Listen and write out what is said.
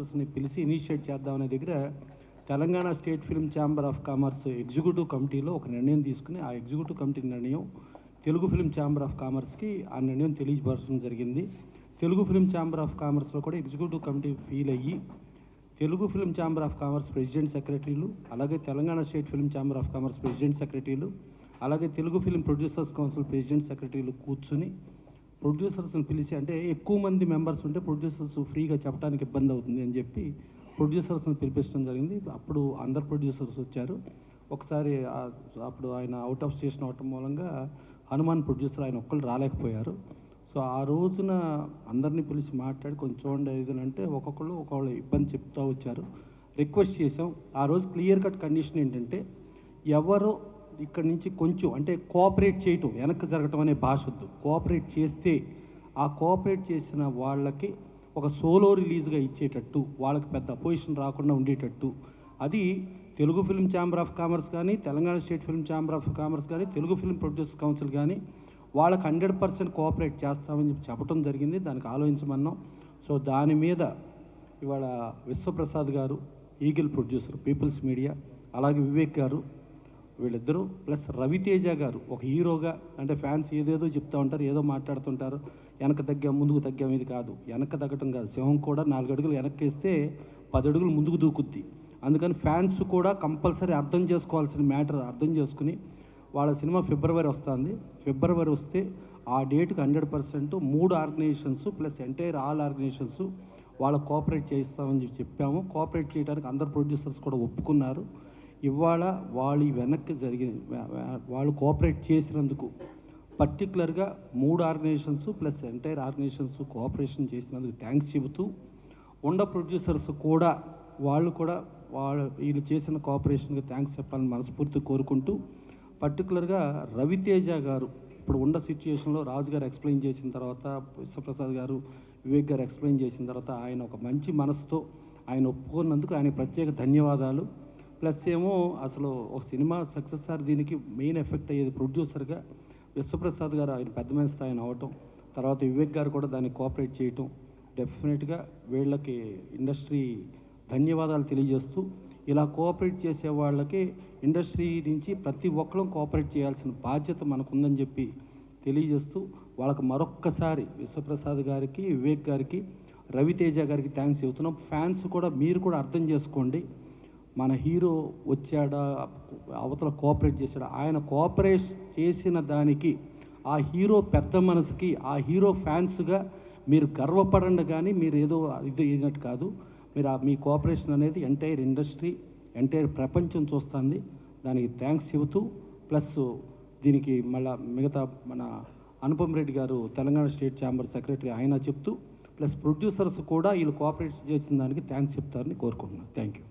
ప్రొడ్యూసర్స్ని పిలిచి ఇనిషియేట్ చేద్దామనే దగ్గర Telangana state film chamber of commerce executive కమిటీలో ఒక నిర్ణయం తీసుకుని ఆ ఎగ్జిక్యూటివ్ కమిటీ నిర్ణయం తెలుగు ఫిల్మ్ ఛాంబర్ ఆఫ్ కామర్స్కి ఆ నిర్ణయం తెలియపరచడం జరిగింది. తెలుగు ఫిల్మ్ ఛాంబర్ ఆఫ్ కామర్స్లో కూడా ఎగ్జిక్యూటివ్ కమిటీ ఫీల్ అయ్యి Telugu film chamber of commerce president సెక్రటరీలు, అలాగే Telangana state film chamber of commerce president సెక్రటరీలు, అలాగే Telugu film producers council president సెక్రటరీలు కూర్చుని ప్రొడ్యూసర్స్ని పిలిచి, అంటే ఎక్కువ మంది మెంబర్స్ ఉంటే ప్రొడ్యూసర్స్ ఫ్రీగా చెప్పడానికి ఇబ్బంది అవుతుంది అని చెప్పి ప్రొడ్యూసర్స్ని పిలిపించడం జరిగింది. అప్పుడు అందరు ప్రొడ్యూసర్స్ వచ్చారు. ఒకసారి అప్పుడు ఆయన అవుట్ ఆఫ్ స్టేషన్ అవటం మూలంగా హనుమాన్ ప్రొడ్యూసర్ ఆయన ఒక్కళ్ళు రాలేకపోయారు. సో ఆ రోజున అందరినీ పిలిచి మాట్లాడి కొంచెం చూడండి ఏదంటే ఒక్కొక్కళ్ళు ఇబ్బంది చెప్తూ వచ్చారు. రిక్వెస్ట్ చేసాం. ఆ రోజు క్లియర్ కట్ కండిషన్ ఏంటంటే ఎవరు ఇక్కడి నుంచి కొంచెం అంటే కోఆపరేట్ చేయటం, వెనక్కి జరగటం అనే భాష వద్దు. కోఆపరేట్ చేస్తే ఆ కోఆపరేట్ చేసిన వాళ్ళకి ఒక సోలో రిలీజ్గా ఇచ్చేటట్టు, వాళ్ళకి పెద్ద అపోజిషన్ రాకుండా ఉండేటట్టు, అది Telugu film chamber of commerce కానీ, Telangana state film chamber of commerce కానీ, తెలుగు ఫిల్మ్ ప్రొడ్యూసర్స్ కౌన్సిల్ కానీ వాళ్ళకి 100% కోఆపరేట్ చేస్తామని చెప్పి చెప్పడం జరిగింది. దానికి ఆలోచించమన్నాం. సో దాని మీద ఇవాళ విశ్వప్రసాద్ గారు, ఈగిల్ ప్రొడ్యూసర్, పీపుల్స్ మీడియా, అలాగే వివేక్ గారు, వీళ్ళిద్దరూ ప్లస్ రవితేజ గారు ఒక హీరోగా, అంటే ఫ్యాన్స్ ఏదేదో చెప్తూ ఉంటారు, ఏదో మాట్లాడుతుంటారు, వెనక తగ్గాం ముందుకు తగ్గాం. ఇది కాదు, వెనక తగ్గటం కాదు. సింహం కూడా 4 అడుగులు వెనక్కి వేస్తే 10 అడుగులు ముందుకు దూకుద్ది. అందుకని ఫ్యాన్స్ కూడా కంపల్సరీ అర్థం చేసుకోవాల్సిన మ్యాటర్ అర్థం చేసుకుని, వాళ్ళ సినిమా ఫిబ్రవరి వస్తుంది. ఫిబ్రవరి వస్తే ఆ డేట్కి 100% 3 organizations plus entire all organizations వాళ్ళ కోఆపరేట్ చేస్తామని చెప్పాము. కోఆపరేట్ చేయడానికి అందరు ప్రొడ్యూసర్స్ కూడా ఒప్పుకున్నారు. ఇవాళ వాళ్ళు వెనక్కి వాళ్ళు కోఆపరేట్ చేసినందుకు పర్టికులర్గా 3 organizations plus entire organizations cooperation చేసినందుకు థ్యాంక్స్ చెబుతూ, ప్రొడ్యూసర్స్ కూడా వాళ్ళు వీళ్ళు చేసిన కోఆపరేషన్కి థ్యాంక్స్ చెప్పాలని మనస్ఫూర్తి కోరుకుంటూ, పర్టికులర్గా రవితేజ గారు ఇప్పుడు ఉన్న సిచ్యుయేషన్లో రాజు గారు ఎక్స్ప్లెయిన్ చేసిన తర్వాత, విశ్వప్రసాద్ గారు, వివేక్ గారు ఎక్స్ప్లెయిన్ చేసిన తర్వాత ఆయన ఒక మంచి మనసుతో ఆయన ఒప్పుకున్నందుకు ఆయన ప్రత్యేక ధన్యవాదాలు. ప్లస్ ఏమో అసలు ఒక సినిమా సక్సెస్ ఆర్ దీనికి మెయిన్ ఎఫెక్ట్ అయ్యేది ప్రొడ్యూసర్గా విశ్వప్రసాద్ గారు, ఆయన పెద్ద మనిషి ఆయన అవ్వటం, తర్వాత వివేక్ గారు కూడా దాన్ని కోఆపరేట్ చేయటం, డెఫినెట్గా వీళ్ళకి ఇండస్ట్రీ ధన్యవాదాలు తెలియజేస్తూ, ఇలా కోఆపరేట్ చేసే వాళ్ళకి ఇండస్ట్రీ నుంచి ప్రతి ఒక్కరూ కోఆపరేట్ చేయాల్సిన బాధ్యత మనకుందని చెప్పి తెలియజేస్తూ, వాళ్ళకి మరొక్కసారి విశ్వప్రసాద్ గారికి, వివేక్ గారికి, రవితేజ గారికి థ్యాంక్స్ చెబుతున్నాం. ఫ్యాన్స్ కూడా మీరు కూడా అర్థం చేసుకోండి, మన హీరో వచ్చాడా, అవతల కోఆపరేట్ చేశాడా, ఆయన కోఆపరేట్ చేసిన దానికి ఆ హీరో పెద్ద మనసుకి, ఆ హీరో ఫ్యాన్స్గా మీరు గర్వపడండి. కానీ మీరు ఏదో ఇది అయినట్టు కాదు. మీరు మీ కోఆపరేషన్ అనేది ఎంటైర్ ఇండస్ట్రీ, ఎంటైర్ ప్రపంచం చూస్తుంది. దానికి థ్యాంక్స్ చెబుతూ, ప్లస్ దీనికి మళ్ళీ మిగతా మన అనుపమ్ రెడ్డి గారు తెలంగాణ స్టేట్ ఛాంబర్ సెక్రటరీ ఆయన చెప్తూ, ప్లస్ ప్రొడ్యూసర్స్ కూడా వీళ్ళు కోఆపరేట్ చేసిన దానికి థ్యాంక్స్ చెప్తారని కోరుకుంటున్నాను. Thank you.